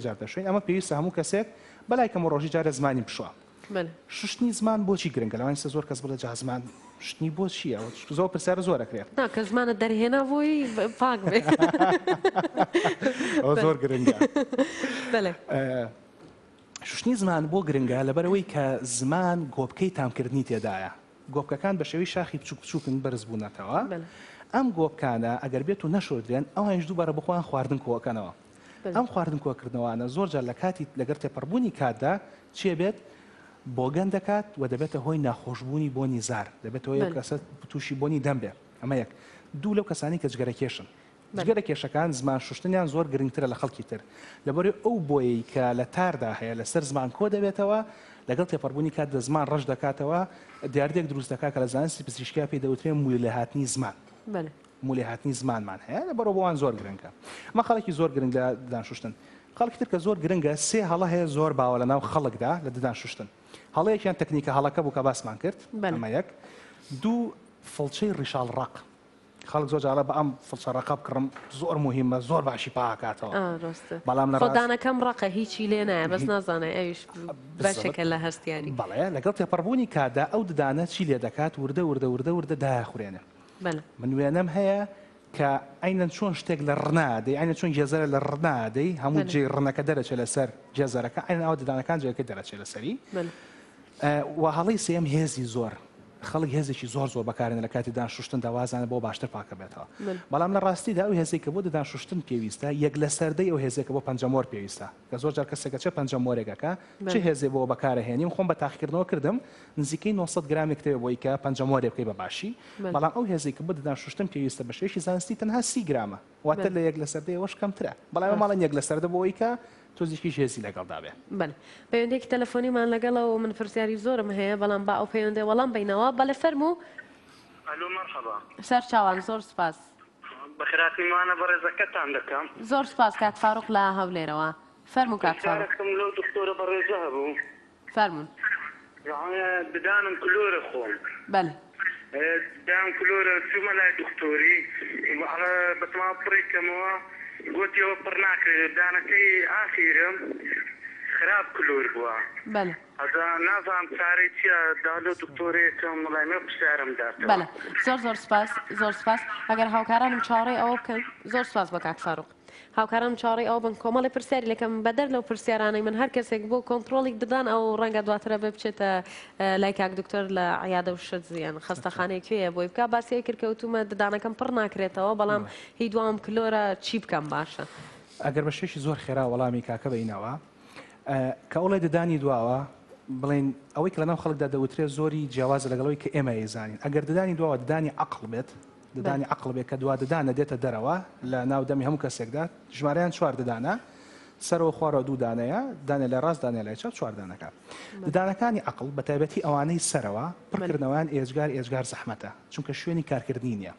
جار دەشوین ئەمە پێویستە هەموو کەسێک بەلای کەم ڕۆژی جارە زمانی بشوە شوشتنی زمان بۆچی گرنگە لەوانسە زۆر کەس بڵێ جا زمان شتنی بۆ چییە زۆر پرسیارە زۆر ئەکرێت کە زمانە دەرهێنا بۆی پاک بێ زۆر گرنگە شوشتنی زمان بۆ گرنگە لەبەرەوەی کە زمان گۆبکەی تامکردنی تێدایە گۆبکەکان بە شێوەی شاخی بچووک بچووکن بەرز بوونەتەوە ئەم گۆبکانە ئەگەر بێت و نەشۆدرێن ئەوانش دووبارە بخۆیان خواردن کۆکەنەوە ئەم خواردن کۆکردنەوەوانە زۆرجار لە کاتی لەگەر تێپەڕبوونی کاتدا چێ بێت بۆگەن دەکات و دەبێتە هۆی ناخۆشببوونی بۆنی زار دەبێتەوە یەک کەسە تووشی بۆنی دەم بێ ئەمە یەک دوو لەو کەسانی کە جگەرە کێشن جگەرە کێشەکان زمان شوشتنیان زۆر گرنگترە لە خەڵکی تر لەبەرەوەی ئەو بۆیەی کە لە تاردا هەیە لەسەر زمان کۆ دەبێتەوە لەگەڵ تێپەڕبوونی کات دە زمان ڕەش دەکاتەوە دیاردێک دروست دەکات کە لە زانستی پزیشکیا پێی دەوترێت مولێهاتنی زمان مولێهاتنی زمانمان هەیە لەبەرەوە بۆوان زۆر گرنگە ئەمە خەڵکی زۆر گرنگ لە ددان شوشتن خەڵکی تر کە زۆر گرنگە سێ هەڵە هەیە زۆر باوە لە ناو خەڵکدا لە ددان شوشتن هەڵەیەکیان تەکنیکە هەڵەکە بوو کە باسمان کرد ئەمە یەک دوو فڵچەی ڕیشاڵ ڕق خەڵک زۆر جارە بە ئەم فڵچە ڕقە بکڕم زۆر مهمە زۆر باشی پاکاتەوە بەڵام خۆدانەکەم ڕقە هیچی لێ نایە بەس نازانێ ئەویش باشێکە لە هەستیاری بەڵێ لەگەڵ تێپەڕبوونی کاتدا ئەو ددانە چی لێ دەکات وردە وردە وردە وردە داخورێنێ من وێنەم هەیە کە ئەینەن چۆن شتێک لە ڕنادەی ئەینە چۆن جێزەرە لە ڕنادەی هەموو جێ ڕنەکە دەرەچێت لەسەر جێزەرەکە ئەین ئەوە ددانەکان جێەکە دەرەچێت لەسەری و هەڵی سێم هێزی زۆر خەڵک هێزێکی زۆر زۆر بەکارێنە لە کاتی ددان شوشتن داوازانە بۆ باشتر پاکە بێتەوە بەڵام لە ڕاستیدا ئەو هێزێک کە بۆ ددان شوشتن پێویستە یەک لە سەردەی ئەو هێزێکە بۆ پەنجەمۆر پێویستە کە زۆر جار کەسێکە چه پەنجەمۆرێکەکە چه هێزێ بۆ بەکارهێنیم خۆم بە تاقیکردنەوە کردم نزیکەی 900 گرامێک تەوێ بۆی کە پەنجەمۆرێ بکەی بە باشی بەڵام ئەو هێزێک کە بۆ ددان شوشتن پێویستە بە شێوەیەکی زانستی تەنها 30 گرامە واتە لە یەک لە سەردەیەوەش کەمترە بەڵام ماڵە یەک لە سەردە بۆی کە تۆزیشکی هێزی لەگەڵدا بێ پەیوەندێکی تەلەفۆنیمان لەگەڵەوە من پرسیاری زۆرم هەیە بەڵام با ئەو پەیوەندێ وەڵام بینەوە بەڵێ فەرموو ئەلۆ مەرحەبا سەر چاوان زۆر سپاس بەخراپیمانە بەڕێزەکەتان دەکەم زۆر سپاس کاک فاروق لە هەولێرەوە فەرموو کاک فاروق لەو دکتۆرە بەڕێزە هەبوو فەرموون ددانم کلۆرە خۆم بەڵێ ددانم کلۆرە چوومە لای دکتۆری بەتەما پڕێکەمەوە گوتیەوە پڕ ناکرێت ددانەکەی ئاخیرم خراپ کلۆر بووە نازانم چارەی چییە دالۆ دکتۆرێکم وڵایمە پرسیارم داتەوە بەڵێ زۆر سپاس زۆر سپاس ئەگەر هاوکارانم چاڕێ ئەوە بکەن زۆر سپاس بە کاک فاروق هاوکارانم چاڕێ ئەو بن کۆمەڵی پرسیاری لەکەم بەدەر لەو پرسیارانەی من هەر کەسێک بۆ کۆنتترۆڵی ددان ئەو ڕەنگە دواترە بێ بچێتە لای کاک دکتۆر لە عیادە و شەجیان خەستەخانەی کوێیە بۆی بکە باسی کرد کەوتومە ددانەکەم پڕ ناکرێتەوە بەڵام هی دوام کلۆرە چی بکەم باشە ئەگەر بە شێشی زۆر خێرا وەڵامی کاکە بینەوە کە ئەوڵێ ددانی دواوە بڵێن ئەوەی کە لەناو خەڵکدا دەوترێت زۆری جیاوازە لەگەڵەوەی کە ئێمە ئێزانین ئەگەر ددانی دواوە ددانی عەقڵ بێت ددانی عەقڵ بێت کە دوا ددانە دێتە دەرەوە لە ناو دەمی هەموو کەسێکدا ژمارەیان 4 ددانە سەرەوە خوارەوە 2 دانەیە دانێ لە ڕاست دانێ لای چاپ 4 دانەکە ددانەکانی عەقڵ بە تایبەتی ئەوانەی سەرەوە پڕکردنەوەیان ئێجگار زەحمەتە چونکە شوێنی کارکردنی نییە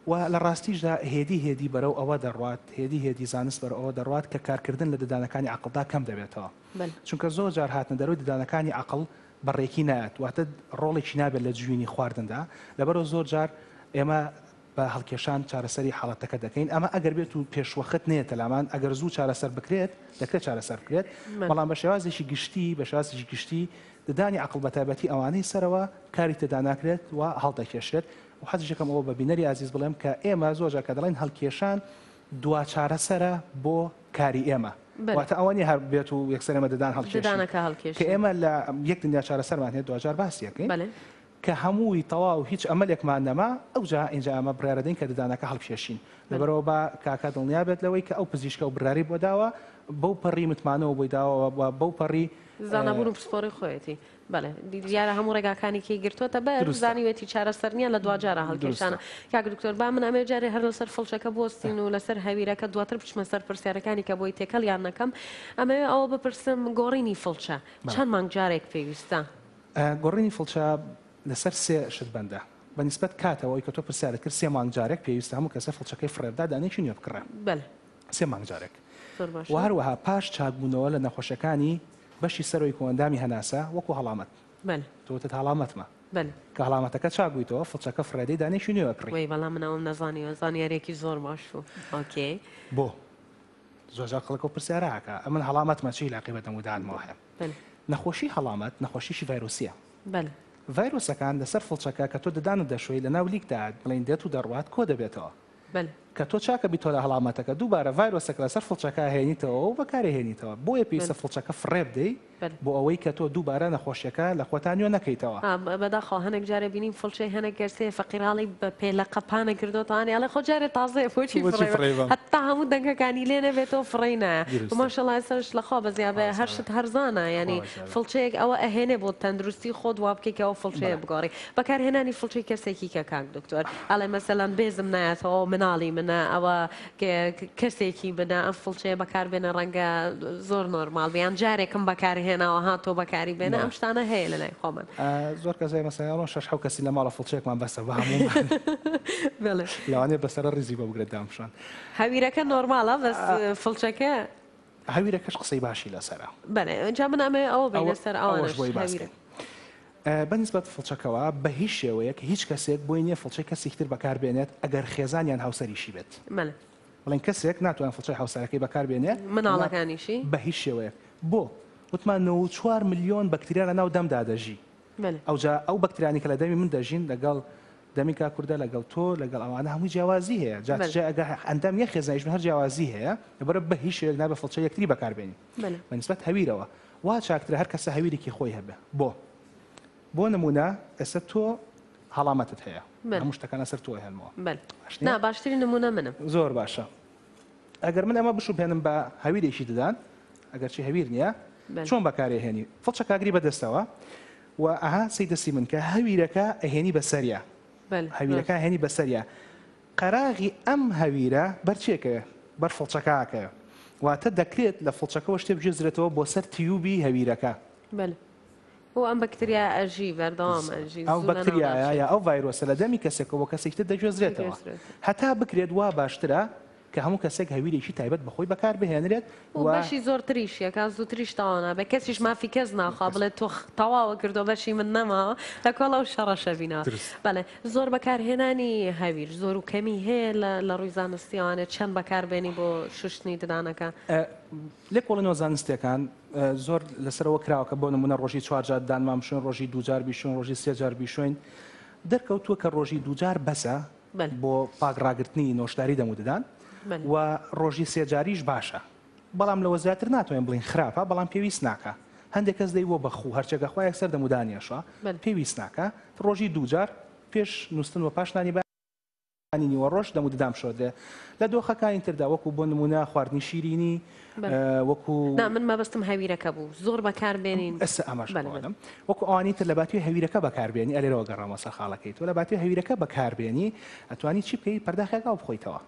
و لە ڕاستیشدا هێدی بەرەو ئەوە دەڕوات هێدی زانست بەرەو ئەوە دەڕوات کە کارکردن لە ددانەکانی عەقڵدا کەم دەبێتەوە چونکە زۆر جار هاتنە دەرەوەی ددانەکانی عەقڵ بەڕێکی نایەت واتە ڕۆڵێکی نابێت لە جوینی خواردندا لەبەرەوە زۆر جار ئێمە بە هەڵکێشان چارەسەری حاڵەتەکە دەکەین ئەمە ئەگەر بێت و پێشوەخت نێتە لامان ئەگەر زوو چارەسەر بکرێت دەکرێت چارەسەر بکرێت بەڵام بە شێوازێکی گشتی ددانی عەقڵ بە تایبەتی ئەوانەی سەرەوە کاری تێدا ناکرێت و هەڵدەکێشێت و حەزیشەکەم ئەوە بە بینەری عزیز بڵێم کە ئێمە زۆرجار کە دەڵێن هەڵکێشان دوا چارەسەرە بۆ کاری ئێمە واتە ئەوەنی هەر بێت و یەکسەر ئێمە ددان هەڵکێشان کە ئێمە لە یەک دنیا چارەسەرمان هەیە دوجار باسیەکەین کە هەمووی تەواو هیچ ئەمەلێکمان نەما ئەوجا اینجا ئەمە بڕیارەدەین کە ددانەکە هەڵکێشین لەبەرەوە بە کاکە دڵنیا بێت لەوەی کە ئەو پزیشکە و براری بۆ داوە بەو پەڕی متمانەوە بۆی داوە بەو پەڕی زانابوون و پسپۆڕی خۆیەتی بەڵێ دیارە هەموو ڕێگاکانی کەی گرتوۆتە بەر زانیوێتی چارەسەر نییە لە دوجارە هەڵکێشانە کاک دکتۆر با من ئەمێ جارێ هەر لەسەر فڵچەکە بۆستین و لەسەر هەویرەکە دواتر بچمە سەر پرسیارەکانی کە بۆی تێکەڵ یان نەکەم ئەمەوێ ئەوە بپرسم گۆڕینی فڵچە چەند مانگ جارێک پێویستە گۆڕینی فڵچە لەسەر 3 شت بەندە بەنسبەت کاتەوەی کە تۆ پرسیارە کرد 3 مانگ جارێک پێویستە هەموو کەسە فڵچەکەی فڕێدا دانێکی نوێ بکڕێ 3 مانگ جارێک و هەروەها پاش چاکبوونەوە لە نەخۆشەکانی بەشی سەرۆی کۆندامی هەناسە وەکو هەڵامەت تۆتە هەڵامەتمە کە هەڵامەتەکە چاکبوویتەوە فڵچەکە فڕێدەی دانێکی نوێ بکڕی بەڵام منەوەم نەزانیوە زانیارێکی زۆر باش و ئۆکێ بۆ زۆرجار خەڵک و پرسیارەکە ئەمن هەڵامەتمە چی لاقی بە دەمودانمەوە هەیە نەخۆشی هەڵامەت نەخۆشیشی ڤایرۆسیە ڤایرۆسەکان لەسەر فڵچەکە کە تۆ ددان و دەشۆی لە ناو لیکدا بڵین دێت و دەڕوات کۆ دەبێتەوە کە تۆ چاکە بیتۆ لە هەڵامەتەکە دووبارە ڤایرۆسەکە لەسەر فڵچەکە هێنیتەوە و بەکارهێنیتەوە بۆیە پێویستە فڵچەکە فڕێ بدەی بۆ ئەوەی کە تۆ دووبارە نەخۆشیەکە لە خۆتانیۆ نەکەیتەوە بەداخۆ هەنێک جارە بینیم فڵچەی هەنێک گەرسێ فەقیراڵی بە پێلە قەپانە کردوتوانێ ئەڵێ خۆ جارێ تازەیە بۆچی فڕێ هەتا هەموو دەنگەکانی لێ نەبێتەوە فڕێ نایە ماشەڵڵا ئێستاش لەخوا بەزیابێ هەر شت هەرزانە ینی فڵچەیەک ئەوە ئەهێنێ بۆ تەندروستی خۆت وا بکەیتەوە فڵچەیە بگۆڕی بەکارهێنانی فڵچەی کەسێکی کە کاک دکتۆر ئەڵێ مەسەلەن بێزم نایەتەوە مناڵی منە ئەوە کەسێکی بنە ئەم فڵچەیە بەکاربێنە ڕەنگە زۆر نۆرماڵ بیان جارێکم بەکارهێناوە هاتۆ بەکاری بێنە ئەم شتانە هەیە لە لای خۆمان زۆر کەسای مەسەڵەن 6 کەسی لە ماڵە فڵچێکمان بەسە بە هەموو لەوانێ بەسەر ڕیزی بە بگرێت دامشان هەویرەکە نۆرماڵە بەس فڵچەکە هەویرەکەش قسەی باشی لەسەرە بەێ جا من ئەمێ ئەوە بین لەسەر ئەوەش بەنسبەت فڵچەکەوە بە هیچ شێوەیەک هیچ کەسێک بۆی نییە فڵچەی کەسێکتر بەکاربێنێت ئەگەر خێزانیان هاوسەریشی بێت بڵێن کەسێک ناتوان فڵچەی هاوسەرەکەی بەکاربێنێت مناڵەکانیشی بە هیچ شێوەیە بۆ وتمان 94 ملیۆن بەکتریا لە ناو دەمدا دەژی ئەوجا ئەو بەکتریانی کە لە دەمی من دەژین لەگەڵ دەمی کا کووردە لەگەڵ تۆ لەگەڵ ئەوانە هەموو جیاوازی هەیە جا ئەگە ئەندام یەک خێزانیش هەر جیاوازی هەیە لەبەرە بە هیچ شێوەیەک نابێ فڵچە یەکتری بەکاربێنی بەنسبەت هەویرەوە وا چاکترە هەر کەسە هەویرێکی خۆی هەبێ بۆ نمونە ئێستا تۆ هەڵامەتت هەیە هەموو شتەکانە سەر تۆ هێنمەوە باشترین نمونە منم زۆر باشە ئەگەر من ئەمە بشو بێنم بە هەویرێکی ددان ئەگەر چی هەویر نییە چۆن بەکارێهێنی فڵچە کاگری بەدەستەوە و ئەها سی دەستی من کە هەویرەکە ئەهێنی بەسەریە هەویرەکە هێنی بەسەریە قەراغی ئەم هەویرە بەرچێکە بەر فڵچەکەکە واتە دەکرێت لە فڵچەکەەوە شتێ بجێزرێتەوە بۆ سەر تیوبی هەویرەکە و ئەم بەکتریا ئەژی بەردەوام ئەو بەکتریایە یا ئەو ڤایرۆسە لە دەمی کەسێکەوە بۆ کەسێکتر دەگوێزرێتەوە هەتا بکرێت وا باشترە کە هەموو کەسێک هەویرێکی تایبەت بەخۆی بەکار بهێنرێت بەشی زۆر تریشیەکە زووتریش تاوانە بە کەسیش مافی کەس ناخوا بڵێت تۆ تەواوە کردو بەشی من نەماوە لە کۆڵە و شەڕەشە بینەوە بەڵێ زۆر بەکارهێنانی هەویر زۆر و کەمی هەیە لە ڕووی زانستیوانێت چەند بەکاربێنی بۆ شوشتنی ددانەکە لێ کۆڵنەوە زانستیەکان زۆر لەسەرەوە کراوەکە بۆ نمونە ڕۆژی 4 جار دانمان بشوێن ڕۆژی 2 جار بیشوێن ڕۆژی 3 جار بیشوێن دەرکەوتووە کە ڕۆژی 2 جار بەسە بۆ پاکڕاگرتنی نۆشداری دەموددان و ڕۆژی 3 جاریش باشە بەڵام لەوە زیاتر ناتوانین بڵین خراپە بەڵام پێویست ناکە هەندێک کەس دەی بۆ بەخوو هەرچێکە خۆی یەکسەر دەمودانیەشە پێویست ناکە ڕۆژی 2 جار پێش نووسن و پاشنانی نیوە ڕۆژ دەموددام شۆدرێ لە دۆخەکانی تردا وەکو بۆ نمونە خواردنی شیرینی وەکو من مەبەستم هەویرەکە بوو زۆر بەکاربێنین ئەستا ئەمەش وەکو ئەوانی تر لە باتوی هەویرەکە بەکاربێنی ئەلێرەوە گەڕامە سەر خاڵەکەی تۆ لە باتوی هەویرەکە بەکاربێنی ئەتوانی چی بکەی پەرداخێکا بخۆیتەوە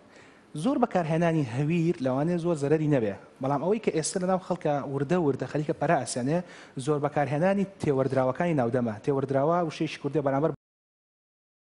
زۆر بەکارهێنانی هەویر لەوانەیە زۆر زەرەری نەبێ بەڵام ئەوەی کە ئێستا لەناو خەڵکە وردە خەریکە پەرە ئەسێنێ زۆر بەکارهێنانی تێوەردراوەکانی ناودەمە تێوەردراوە وشەیەکی کوردی بەرامبەر